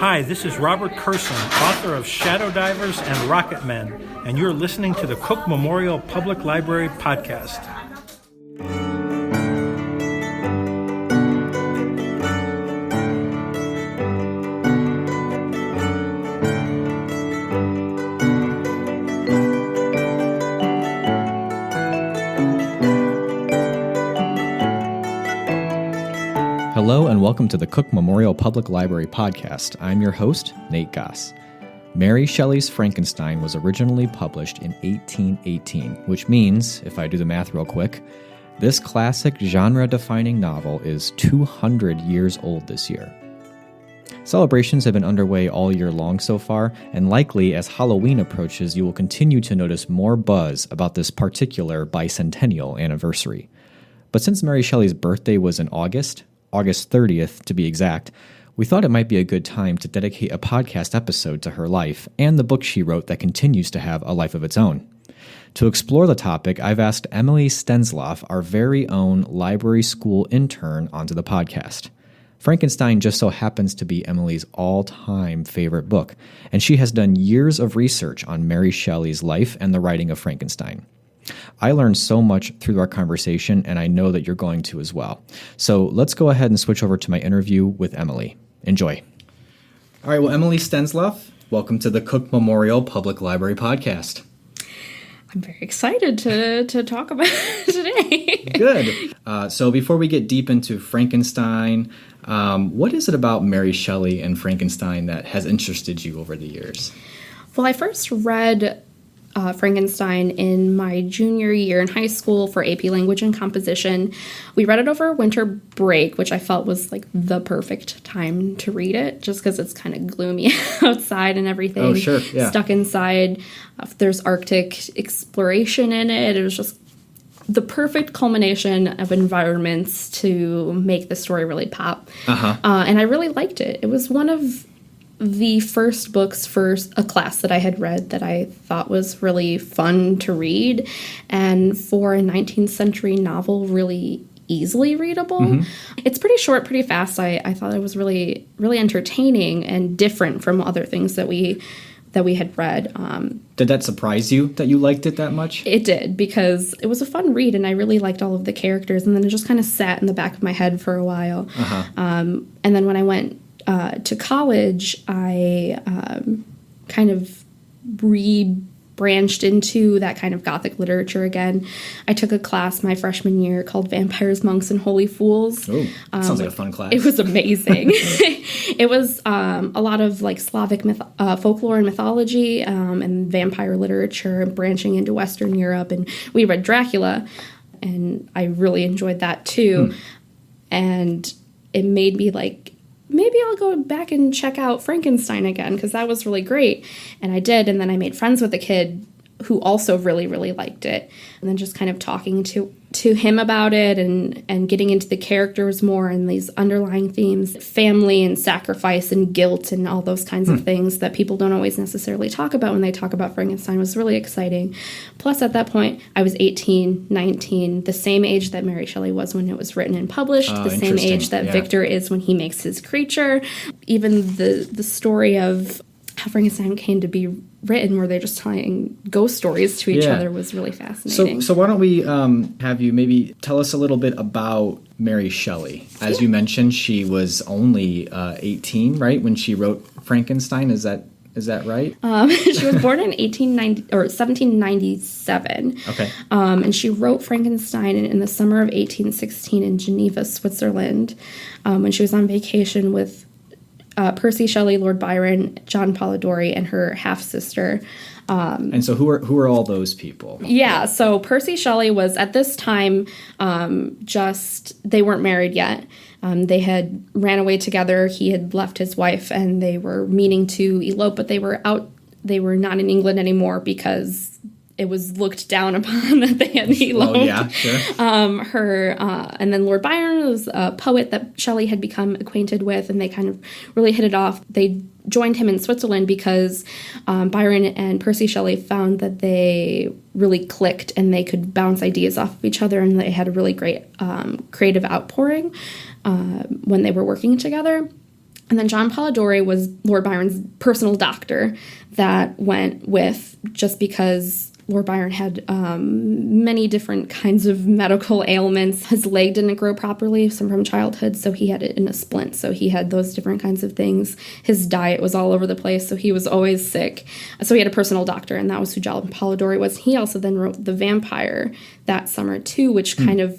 Hi, this is Robert Kurson, author of Shadow Divers and Rocket Men, and you're listening to the Cook Memorial Public Library podcast. Hello and welcome to the Cook Memorial Public Library podcast. I'm your host, Nate Goss. Mary Shelley's Frankenstein was originally published in 1818, which means, if I do the math real quick, this classic genre-defining novel is 200 years old this year. Celebrations have been underway all year long so far, and likely as Halloween approaches, you will continue to notice more buzz about this particular bicentennial anniversary. But since Mary Shelley's birthday was in August 30th to be exact, we thought it might be a good time to dedicate a podcast episode to her life and the book she wrote that continues to have a life of its own. To explore the topic, I've asked Emily Stensloff, our very own library school intern, onto the podcast. Frankenstein just so happens to be Emily's all-time favorite book, and she has done years of research on Mary Shelley's life and the writing of Frankenstein. I learned so much through our conversation, and I know that you're going to as well. So let's go ahead and switch over to my interview with Emily. Enjoy. All right, well, Emily Stensloff, welcome to the Cook Memorial Public Library podcast. I'm very excited to talk about it today. Good. So before we get deep into Frankenstein, what is it about Mary Shelley and Frankenstein that has interested you over the years? Well, I first read Frankenstein in my junior year in high school for AP Language and Composition. We read it over winter break, which I felt was like the perfect time to read it, just because it's kind of gloomy outside and everything. Oh, sure, yeah. Stuck inside. There's Arctic exploration in it. It was just the perfect culmination of environments to make the story really pop. And I really liked it. It was one of the first books for a class that I had read that I thought was really fun to read, and for a 19th century novel, really easily readable. Mm-hmm. It's pretty short, pretty fast. I thought it was really, really entertaining and different from other things that we had read. Did that surprise you that you liked it that much? It did, because it was a fun read, and I really liked all of the characters, and then it just kind of sat in the back of my head for a while. And then when I went to college, I kind of branched into that kind of Gothic literature again. I took a class my freshman year called Vampires, Monks, and Holy Fools. Oh, sounds like a fun class. It was amazing. It was a lot of like Slavic folklore and mythology and vampire literature, and branching into Western Europe. And we read Dracula, and I really enjoyed that too. And it made me like, maybe I'll go back and check out Frankenstein again, because that was really great. And I did, and then I made friends with a kid who also really, really liked it. And then just kind of talking to him about it and getting into the characters more and these underlying themes, family and sacrifice and guilt and all those kinds of things that people don't always necessarily talk about when they talk about Frankenstein, was really exciting. Plus, at that point, I was 18, 19, the same age that Mary Shelley was when it was written and published, the same age that Victor is when he makes his creature. Even the story of how Frankenstein came to be written, where they're just telling ghost stories to each other, was really fascinating. So why don't we have you maybe tell us a little bit about Mary Shelley? As you mentioned, she was only 18, right, when she wrote Frankenstein. Is that right? She was born in 1797. Okay. And she wrote Frankenstein in the summer of 1816 in Geneva, Switzerland, when she was on vacation with Percy Shelley, Lord Byron, John Polidori, and her half-sister. And so who are all those people? Yeah, so Percy Shelley was, at this time, they weren't married yet. They had ran away together. He had left his wife, and they were meaning to elope, but they were not in England anymore because it was looked down upon that they had eloped. Oh, yeah, sure. And then Lord Byron was a poet that Shelley had become acquainted with, and they kind of really hit it off. They joined him in Switzerland because Byron and Percy Shelley found that they really clicked and they could bounce ideas off of each other, and they had a really great creative outpouring when they were working together. And then John Polidori was Lord Byron's personal doctor that went with, just because Lord Byron had many different kinds of medical ailments. His leg didn't grow properly, some from childhood, so he had it in a splint. So he had those different kinds of things. His diet was all over the place, so he was always sick. So he had a personal doctor, and that was who John Polidori was. He also then wrote The Vampire that summer, too, which kind of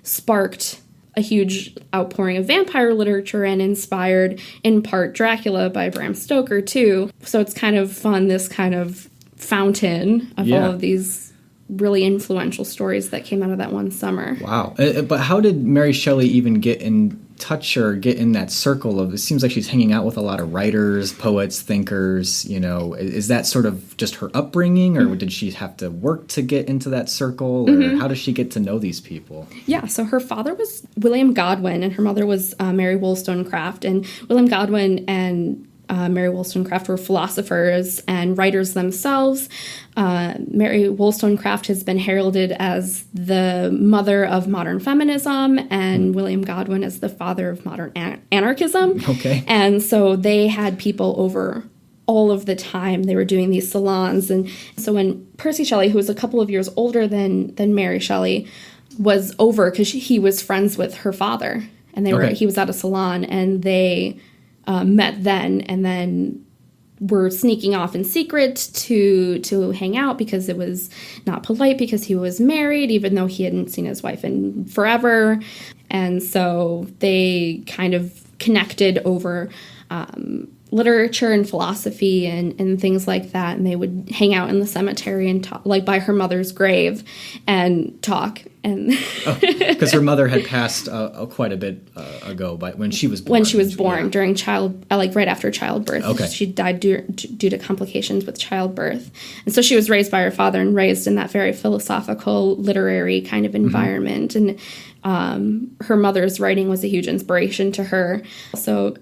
sparked a huge outpouring of vampire literature and inspired, in part, Dracula by Bram Stoker, too. So it's kind of fun, this kind of fountain of all of these really influential stories that came out of that one summer. Wow. But how did Mary Shelley even get in touch or get in that circle of, it seems like she's hanging out with a lot of writers, poets, thinkers, is that sort of just her upbringing, or did she have to work to get into that circle, or how does she get to know these people? Yeah, so her father was William Godwin and her mother was Mary Wollstonecraft, and William Godwin and Mary Wollstonecraft were philosophers and writers themselves. Mary Wollstonecraft has been heralded as the mother of modern feminism, and William Godwin as the father of modern anarchism. Okay. And so they had people over all of the time. They were doing these salons. And so when Percy Shelley, who was a couple of years older than Mary Shelley, was over, because he was friends with her father, and he was at a salon, and they met then, and then were sneaking off in secret to hang out, because it was not polite, because he was married, even though he hadn't seen his wife in forever. And so they kind of connected over literature and philosophy and things like that. And they would hang out in the cemetery and talk, like by her mother's grave, and talk. And because her mother had passed quite a bit ago, but when she was born, during right after childbirth. Okay. She died due to complications with childbirth. And so she was raised by her father and raised in that very philosophical, literary kind of environment. And her mother's writing was a huge inspiration to her. So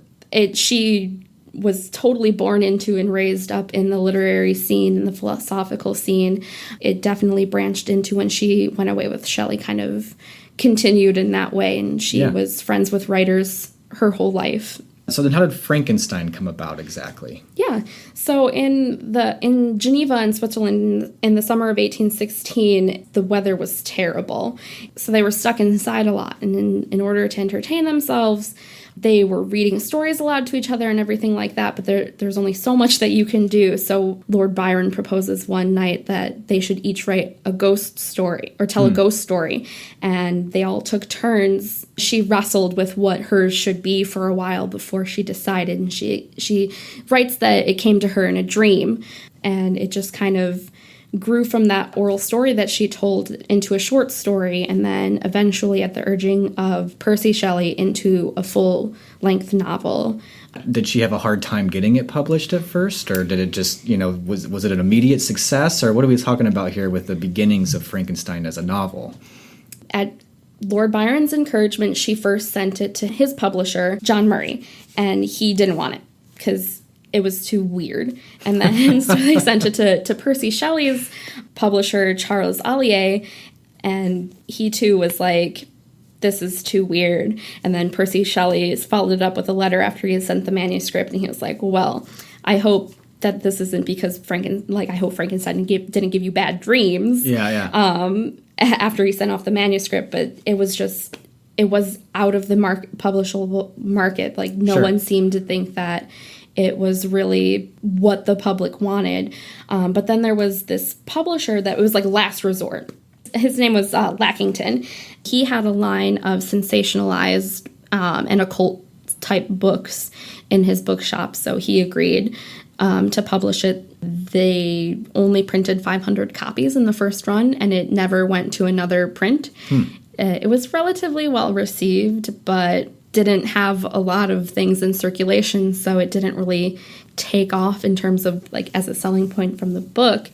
she was totally born into and raised up in the literary scene and the philosophical scene. It definitely branched into, when she went away with Shelley, kind of continued in that way, and she was friends with writers her whole life. So then how did Frankenstein come about exactly? Yeah. So in Geneva in Switzerland in the summer of 1816, the weather was terrible. So they were stuck inside a lot, and in order to entertain themselves, they were reading stories aloud to each other and everything like that, but there's only so much that you can do. So Lord Byron proposes one night that they should each write a ghost story, or tell a ghost story, and they all took turns. She wrestled with what hers should be for a while before she decided, and she writes that it came to her in a dream, and it just kind of grew from that oral story that she told into a short story, and then eventually, at the urging of Percy Shelley, into a full-length novel. Did she have a hard time getting it published at first, or did it just, was it an immediate success, or what are we talking about here with the beginnings of Frankenstein as a novel? At Lord Byron's encouragement, she first sent it to his publisher, John Murray, and he didn't want it because it was too weird. And then so they sent it to Percy Shelley's publisher, Charles Allier, and he too was like, this is too weird. And then Percy Shelley followed it up with a letter after he had sent the manuscript, and he was like, well, I hope that this isn't because I hope Frankenstein didn't give you bad dreams. After he sent off the manuscript, but it was out of the publishable market. Like, no one seemed to think that it was really what the public wanted. But then there was this publisher that was like last resort. His name was Lackington. He had a line of sensationalized and occult type books in his bookshop, so he agreed to publish it. They only printed 500 copies in the first run, and it never went to another print. It was relatively well received, but didn't have a lot of things in circulation, so it didn't really take off in terms of like as a selling point from the book.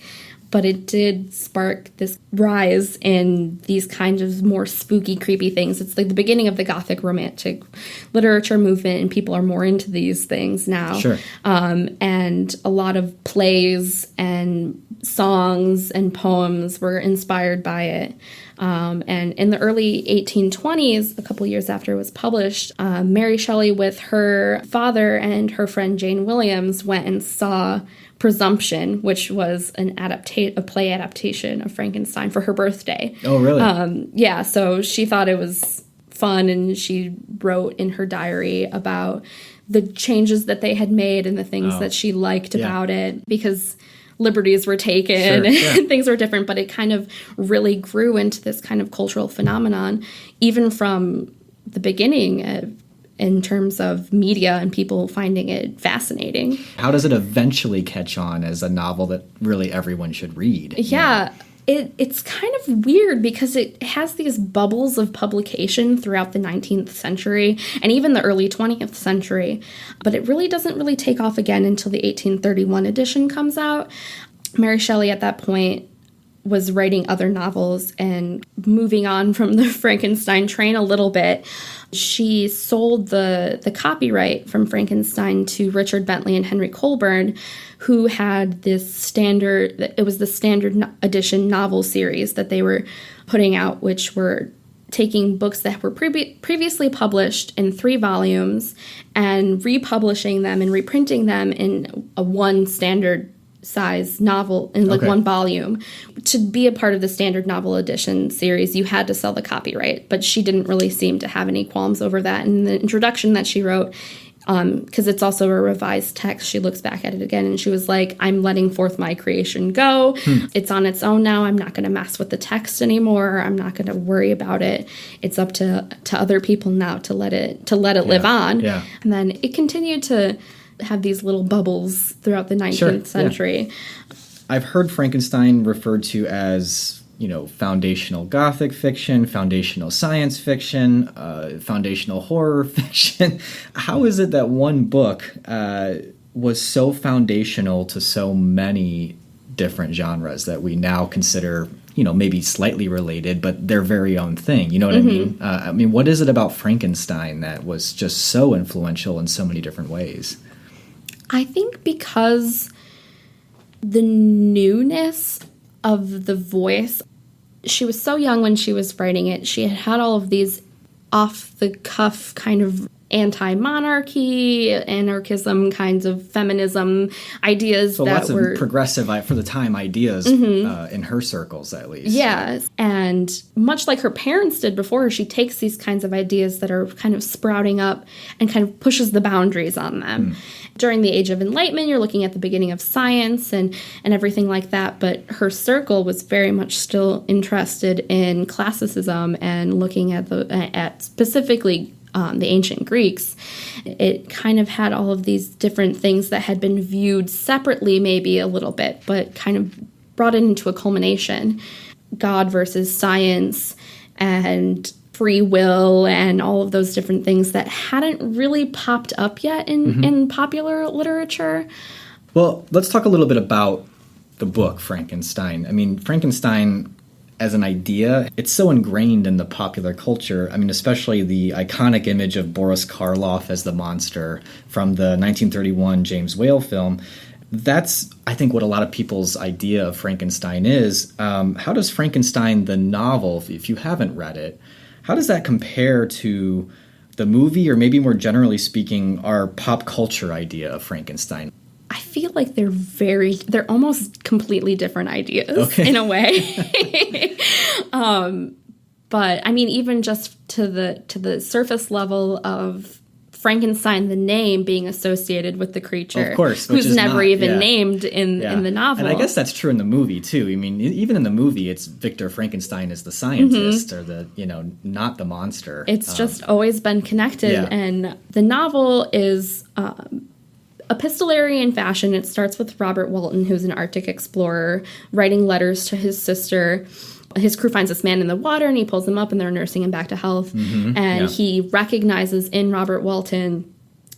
But it did spark this rise in these kinds of more spooky, creepy things. It's like the beginning of the Gothic Romantic literature movement, and people are more into these things now. And a lot of plays and songs and poems were inspired by it. And in the early 1820s, a couple years after it was published, Mary Shelley with her father and her friend Jane Williams went and saw Presumption, which was a play adaptation of Frankenstein, for her birthday. Oh, really? Yeah, so she thought it was fun, and she wrote in her diary about the changes that they had made and the things that she liked about it, because liberties were taken and things were different, but it kind of really grew into this kind of cultural phenomenon, even from the beginning in terms of media and people finding it fascinating. How does it eventually catch on as a novel that really everyone should read? Yeah. It's kind of weird because it has these bubbles of publication throughout the 19th century and even the early 20th century, but it really doesn't really take off again until the 1831 edition comes out. Mary Shelley at that point was writing other novels and moving on from the Frankenstein train a little bit. She sold the copyright from Frankenstein to Richard Bentley and Henry Colburn, who had this standard edition novel series that they were putting out, which were taking books that were previously published in 3 volumes and republishing them and reprinting them in a one standard size novel in one volume. To be a part of the standard novel edition series, you had to sell the copyright, but she didn't really seem to have any qualms over that. And the introduction that she wrote, because it's also a revised text, she looks back at it again and she was like, I'm letting forth my creation go. It's on its own now. I'm not going to mess with the text anymore. I'm not going to worry about it. It's up to other people now to let it live on. Yeah. And then it continued to have these little bubbles throughout the 19th century. Yeah. I've heard Frankenstein referred to as, foundational Gothic fiction, foundational science fiction, foundational horror fiction. How is it that one book was so foundational to so many different genres that we now consider, maybe slightly related, but their very own thing? You know what I mean? What is it about Frankenstein that was just so influential in so many different ways? I think because the newness of the voice, she was so young when she was writing it. She had all of these off-the-cuff kind of anti-monarchy, anarchism, kinds of feminism ideas lots of progressive, for the time, ideas in her circles, at least. Yes, and much like her parents did before her, she takes these kinds of ideas that are kind of sprouting up and kind of pushes the boundaries on them. During the Age of Enlightenment, you're looking at the beginning of science and everything like that, but her circle was very much still interested in classicism and looking at specifically the ancient Greeks. It kind of had all of these different things that had been viewed separately maybe a little bit, but kind of brought it into a culmination. God versus science and free will and all of those different things that hadn't really popped up yet in popular literature. Well, let's talk a little bit about the book, Frankenstein. I mean, Frankenstein as an idea, it's so ingrained in the popular culture. I mean, especially the iconic image of Boris Karloff as the monster from the 1931 James Whale film. That's, I think, what a lot of people's idea of Frankenstein is. How does Frankenstein, the novel, if you haven't read it, how does that compare to the movie, or maybe more generally speaking, our pop culture idea of Frankenstein? I feel like they're almost completely different ideas in a way. But I mean, even just to the surface level of Frankenstein, the name being associated with the creature, of course, who's never even named in the novel. And I guess that's true in the movie too. I mean, even in the movie, it's Victor Frankenstein as the scientist, or the not the monster. It's just always been connected, and the novel is epistolary in fashion. It starts with Robert Walton, who's an Arctic explorer, writing letters to his sister. His crew finds this man in the water, and he pulls him up, and they're nursing him back to health. He recognizes in Robert Walton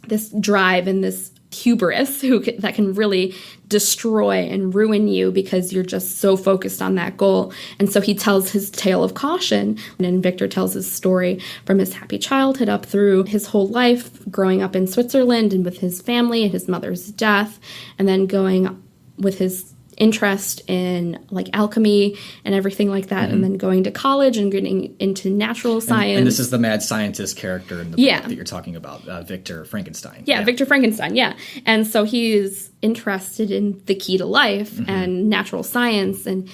this drive and this hubris that can really destroy and ruin you because you're just so focused on that goal. And so he tells his tale of caution, and then Victor tells his story from his happy childhood up through his whole life, growing up in Switzerland and with his family and his mother's death, and then going with his interest in like alchemy and everything like that, and then going to college and getting into natural science. And this is the mad scientist character in the book that you're talking about, Victor Frankenstein. Yeah, Victor Frankenstein, yeah. And so he's interested in the key to life and natural science, and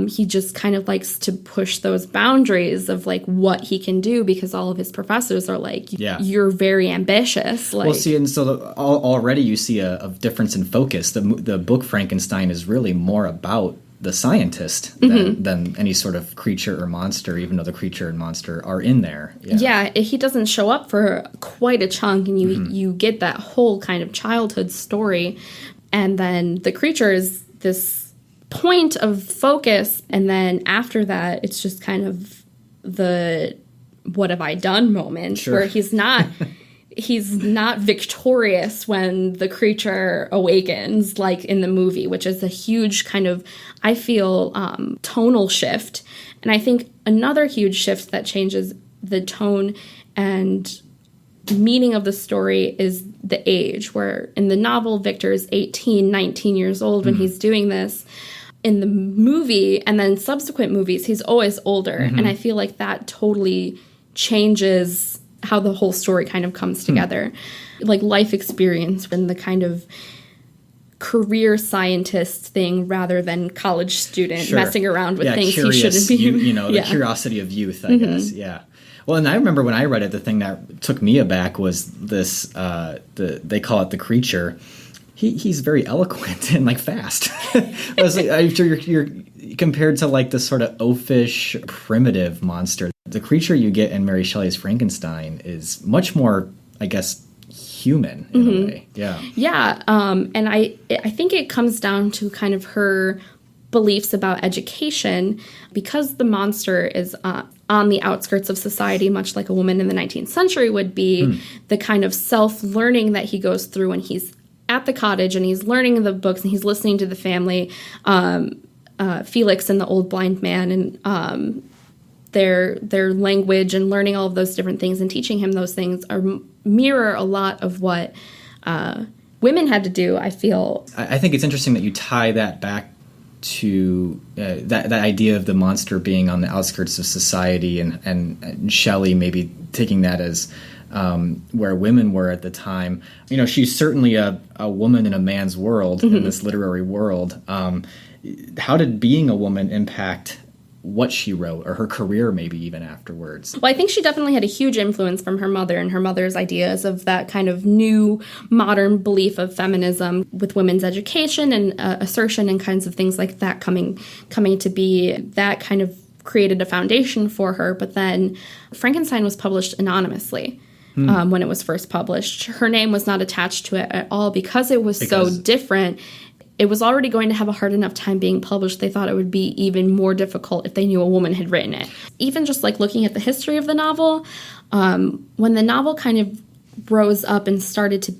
he just kind of likes to push those boundaries of like what he can do, because all of his professors are like, you're very ambitious. Like, well, see, and so already you see a difference in focus. The book Frankenstein is really more about the scientist than any sort of creature or monster, even though the creature and monster are in there. Yeah, he doesn't show up for quite a chunk, and you get that whole kind of childhood story. And then the creature is this point of focus, and then after that it's just kind of the what have I done moment, where he's not victorious when the creature awakens, like in the movie, which is a huge kind of, I feel, tonal shift. And I think another huge shift that changes the tone and meaning of the story is the age, where in the novel Victor is 18, 19 years old when he's doing this. In the movie and then subsequent movies, he's always older. And I feel like that totally changes how the whole story kind of comes together. Like life experience when the kind of career scientist thing rather than college student messing around with things he shouldn't be. The curiosity of youth, I guess. Yeah. Well, and I remember when I read it, the thing that took me aback was this, they call it the creature. He's very eloquent and like fast. I'm sure you're compared to like this sort of oafish, primitive monster. The creature you get in Mary Shelley's Frankenstein is much more, I guess, human in a way. Yeah. Yeah. And I think it comes down to kind of her beliefs about education, because the monster is on the outskirts of society, much like a woman in the 19th century would be. The kind of self-learning that he goes through when he's at the cottage and he's learning the books and he's listening to the family, Felix and the old blind man, and their language, and learning all of those different things and teaching him those things mirror a lot of what women had to do, I feel. I think it's interesting that you tie that back to that idea of the monster being on the outskirts of society, and Shelley maybe taking that as where women were at the time. She's certainly a woman in a man's world, in this literary world. How did being a woman impact what she wrote, or her career maybe even afterwards? Well, I think she definitely had a huge influence from her mother and her mother's ideas of that kind of new modern belief of feminism with women's education and assertion and kinds of things like that coming to be. That kind of created a foundation for her. But then Frankenstein was published anonymously. When it was first published. Her name was not attached to it at all because it was so different. It was already going to have a hard enough time being published. They thought it would be even more difficult if they knew a woman had written it. Even just like looking at the history of the novel, when the novel kind of rose up and started to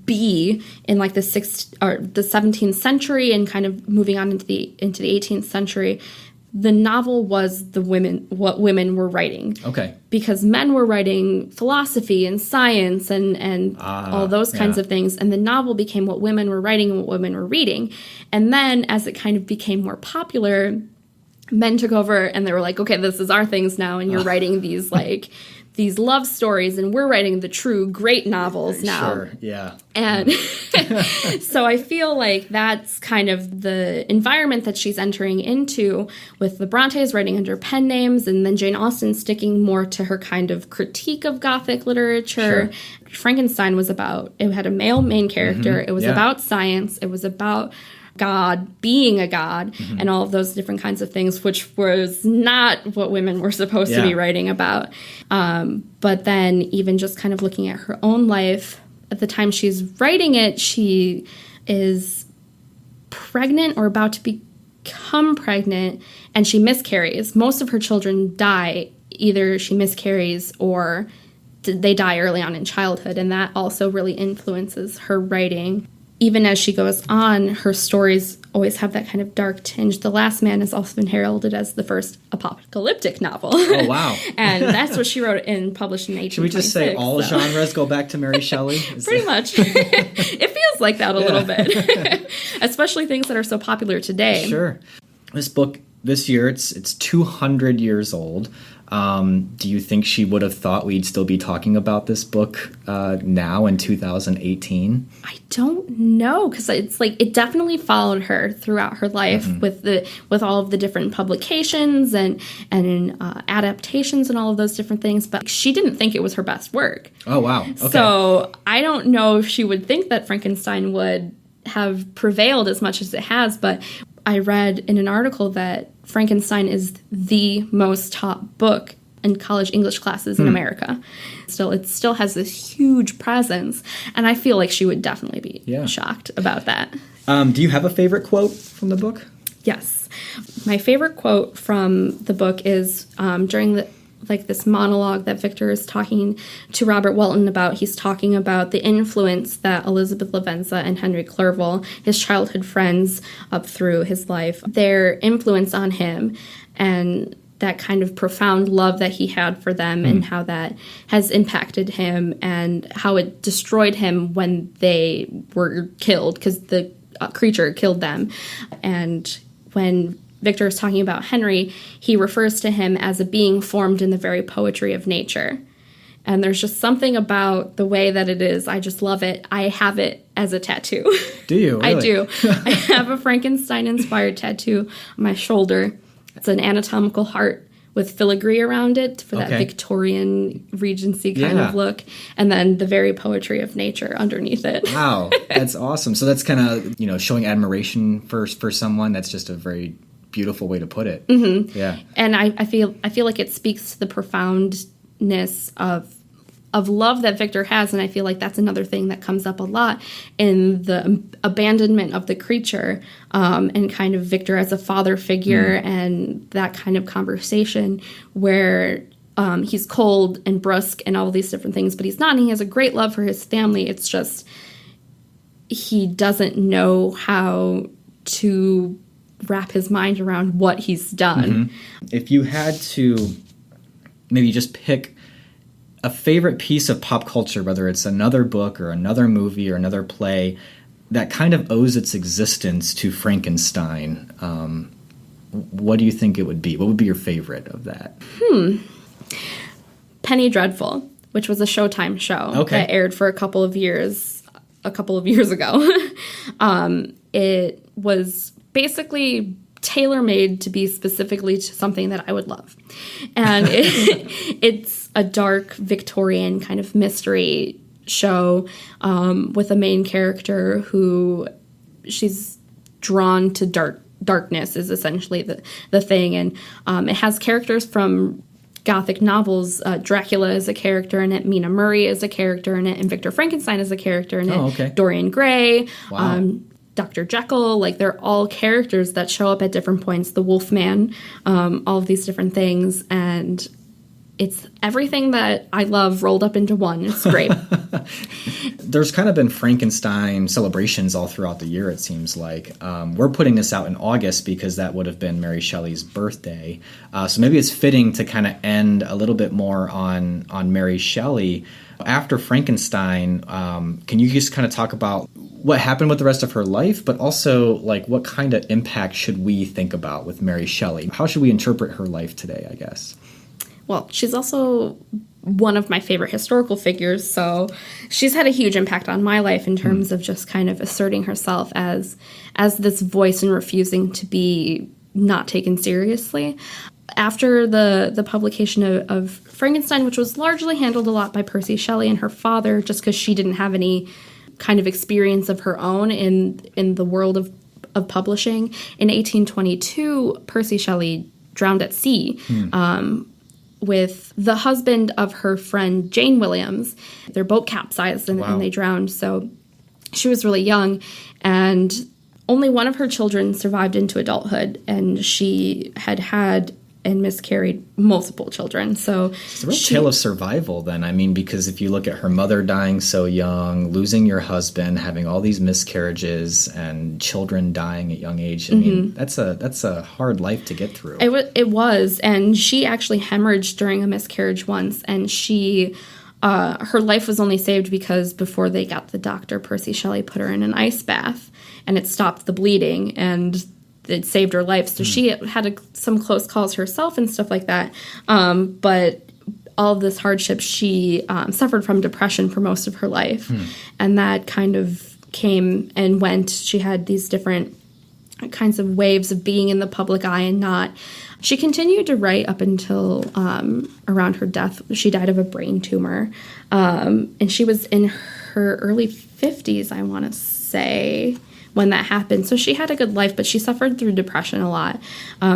be in like the 17th century and kind of moving on into the 18th century, the novel was what women were writing. Okay. Because men were writing philosophy and science and all those kinds of things. And the novel became what women were writing and what women were reading. And then as it kind of became more popular, men took over and they were like, okay, this is our things now. And you're writing these like these love stories, and we're writing the true great novels now. Sure, yeah. And so I feel like that's kind of the environment that she's entering into, with the Brontes writing under pen names, and then Jane Austen sticking more to her kind of critique of Gothic literature. Sure. Frankenstein was it had a male main character. It was about science. It was about God being a god and all of those different kinds of things, which was not what women were supposed to be writing about. But then even just kind of looking at her own life, at the time she's writing it, she is pregnant or about to become pregnant, and she miscarries. Most of her children die. Either she miscarries or they die early on in childhood, and that also really influences her writing. Even as she goes on, her stories always have that kind of dark tinge. The Last Man has also been heralded as the first apocalyptic novel. Oh, wow. And that's what she wrote and published in 1826. Should we just say all genres go back to Mary Shelley? Pretty much. It feels feels like that a little bit, especially things that are so popular today. Sure. This book, this year, it's 200 years old. Do you think she would have thought we'd still be talking about this book now in 2018? I don't know, because it's like it definitely followed her throughout her life with all of the different publications and adaptations and all of those different things. But she didn't think it was her best work. Oh, wow. Okay. So I don't know if she would think that Frankenstein would have prevailed as much as it has, but I read in an article that Frankenstein is the most taught book in college English classes in America. It still has this huge presence, and I feel like she would definitely be shocked about that. Do you have a favorite quote from the book? Yes. My favorite quote from the book is during this monologue that Victor is talking to Robert Walton about. He's talking about the influence that Elizabeth Lavenza and Henry Clerval, his childhood friends up through his life, their influence on him, and that kind of profound love that he had for them and how that has impacted him and how it destroyed him when they were killed because the creature killed them. And when Victor is talking about Henry, he refers to him as a being formed in the very poetry of nature. And there's just something about the way that it is. I just love it. I have it as a tattoo. Do you? Really? I do. I have a Frankenstein-inspired tattoo on my shoulder. It's an anatomical heart with filigree around it for that Victorian Regency kind of look. And then the very poetry of nature underneath it. Wow, that's awesome. So that's kind of, showing admiration for someone. That's just a very beautiful way to put it. Mm-hmm. Yeah. And I feel like it speaks to the profoundness of love that Victor has, and I feel like that's another thing that comes up a lot in the abandonment of the creature, and kind of Victor as a father figure and that kind of conversation where he's cold and brusque and all these different things, but he's not, and he has a great love for his family. It's just he doesn't know how to wrap his mind around what he's done. If you had to maybe just pick a favorite piece of pop culture, whether it's another book or another movie or another play, that kind of owes its existence to Frankenstein, what do you think it would be? What would be your favorite of that? Penny Dreadful, which was a Showtime show that aired for a couple of years ago. It was basically tailor-made to be specifically to something that I would love. And it's a dark Victorian kind of mystery show with a main character who she's drawn to darkness is essentially the thing. And it has characters from Gothic novels. Dracula is a character in it. Mina Murray is a character in it. And Victor Frankenstein is a character in it. Oh, okay. Dorian Gray. Wow. Dr. Jekyll, they're all characters that show up at different points. The Wolfman, all of these different things. And it's everything that I love rolled up into one. It's great. There's kind of been Frankenstein celebrations all throughout the year, it seems like. We're putting this out in August because that would have been Mary Shelley's birthday. So maybe it's fitting to kind of end a little bit more on Mary Shelley. After Frankenstein, can you just kind of talk about what happened with the rest of her life, but also what kind of impact should we think about with Mary Shelley? How should we interpret her life today, I guess? Well, she's also one of my favorite historical figures, so she's had a huge impact on my life in terms of just kind of asserting herself as this voice and refusing to be not taken seriously. After the publication of Frankenstein, which was largely handled a lot by Percy Shelley and her father, just because she didn't have any kind of experience of her own in the world of publishing, in 1822, Percy Shelley drowned at sea with the husband of her friend Jane Williams. Their boat capsized and they drowned, so she was really young, and only one of her children survived into adulthood, and she had and miscarried multiple children. So it's a real tale of survival then. I mean, because if you look at her mother dying so young, losing your husband, having all these miscarriages and children dying at young age, I mean, that's a hard life to get through. It was, and she actually hemorrhaged during a miscarriage once, and she her life was only saved because before they got the doctor, Percy Shelley put her in an ice bath, and it stopped the bleeding, and it saved her life. So she had some close calls herself and stuff like that. But all of this hardship, she suffered from depression for most of her life. And that kind of came and went. She had these different kinds of waves of being in the public eye and not. She continued to write up until around her death. She died of a brain tumor. And she was in her early 50s, I want to say, when that happened. So she had a good life, but she suffered through depression a lot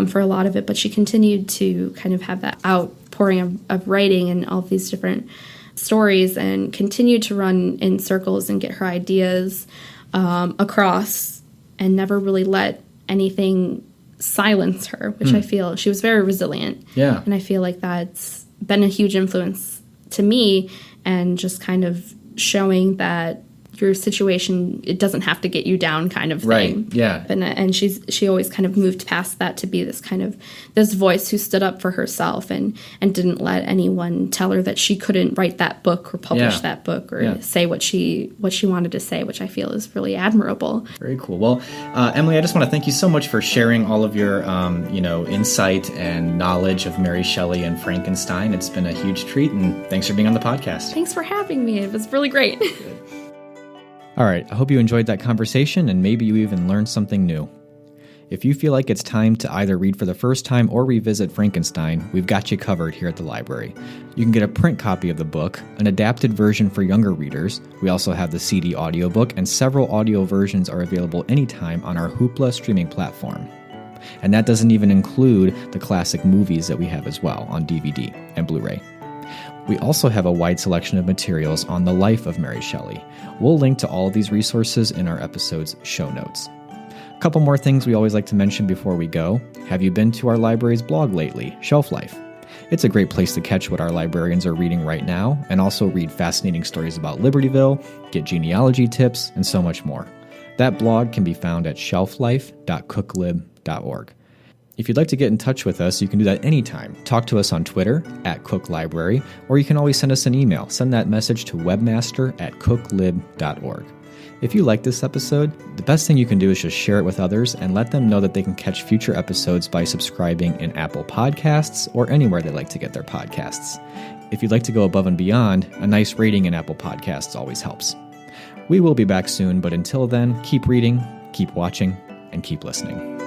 for a lot of it. But she continued to kind of have that outpouring of writing and all of these different stories, and continued to run in circles and get her ideas across, and never really let anything silence her, which I feel she was very resilient. Yeah. And I feel like that's been a huge influence to me, and just kind of showing that your situation, it doesn't have to get you down kind of thing. Right, yeah. And she always kind of moved past that to be this voice who stood up for herself and didn't let anyone tell her that she couldn't write that book or publish that book or say what she wanted to say, which I feel is really admirable. Very cool. Well, Emily, I just want to thank you so much for sharing all of your, insight and knowledge of Mary Shelley and Frankenstein. It's been a huge treat, and thanks for being on the podcast. Thanks for having me. It was really great. All right, I hope you enjoyed that conversation, and maybe you even learned something new. If you feel like it's time to either read for the first time or revisit Frankenstein, we've got you covered here at the library. You can get a print copy of the book, an adapted version for younger readers. We also have the CD audiobook, and several audio versions are available anytime on our Hoopla streaming platform. And that doesn't even include the classic movies that we have as well on DVD and Blu-ray. We also have a wide selection of materials on the life of Mary Shelley. We'll link to all of these resources in our episode's show notes. A couple more things we always like to mention before we go. Have you been to our library's blog lately, Shelf Life? It's a great place to catch what our librarians are reading right now, and also read fascinating stories about Libertyville, get genealogy tips, and so much more. That blog can be found at shelflife.cooklib.org. If you'd like to get in touch with us, you can do that anytime. Talk to us on Twitter @CookLibrary, or you can always send us an email. Send that message to webmaster@cooklib.org. If you like this episode, the best thing you can do is just share it with others and let them know that they can catch future episodes by subscribing in Apple Podcasts or anywhere they like to get their podcasts. If you'd like to go above and beyond, a nice rating in Apple Podcasts always helps. We will be back soon, but until then, keep reading, keep watching, and keep listening.